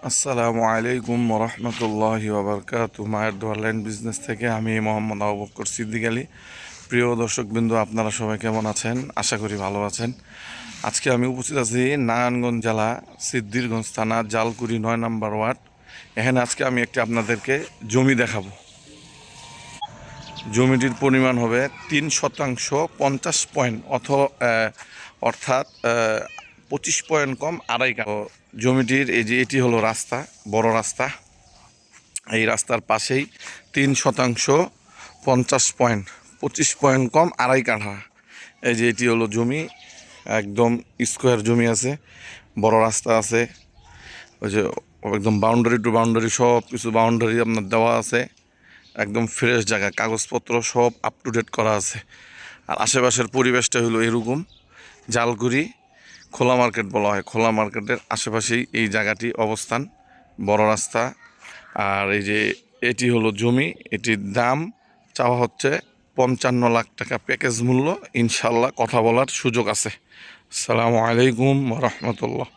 আসসালামু আলাইকুম রহমতুল্লাহি ওবরকাতু। মায়ের দোয়া ল্যান্ড বিজনেস থেকে আমি মোহাম্মদ আবু বকর সিদ্দিক আলী। প্রিয় দর্শকবৃন্দ, আপনারা সবাই কেমন আছেন? আশা করি ভালো আছেন। আজকে আমি উপস্থিত আছি নারায়ণগঞ্জ জেলা সিদ্দিরগঞ্জ থানা জালকুড়ি 9 নম্বর ওয়ার্ড। এখানে আজকে আমি একটি আপনাদেরকে জমি দেখাবো। জমিটির পরিমাণ হবে 3 শতাংশ 50 পয়েন্ট অর্থাৎ 25 পয়েন্ট কম আড়াই কাঠা। জমিটির এই যে এটি হলো রাস্তা, বড় রাস্তা। এই রাস্তার পাশেই 3 শতাংশ 50 পয়েন্ট 25 পয়েন্ট কম আড়াই কাঠা। এই যে এটি হলো জমি, একদম স্কোয়ার জমি আছে, বড় রাস্তা আছে। ওই যে একদম বাউন্ডারি টু বাউন্ডারি সব কিছু বাউন্ডারি আপনার দেওয়া আছে। একদম ফ্রেশ জায়গা, কাগজপত্র সব আপ টু ডেট করা আছে। আর আশেপাশের পরিবেশটা হলো এরকম। জালকুড়ি খোলা মার্কেট বলা হয়, খোলা মার্কেটের আশেপাশেই এই জায়গাটি অবস্থান, বড় রাস্তা। আর এই যে এটি হলো জমি, এটির দাম চাওয়া হচ্ছে 55 লাখ টাকা প্যাকেজ মূল্য। ইনশাল্লাহ কথা বলার সুযোগ আছে। আসসালামু আলাইকুম রহমতুল্লাহ।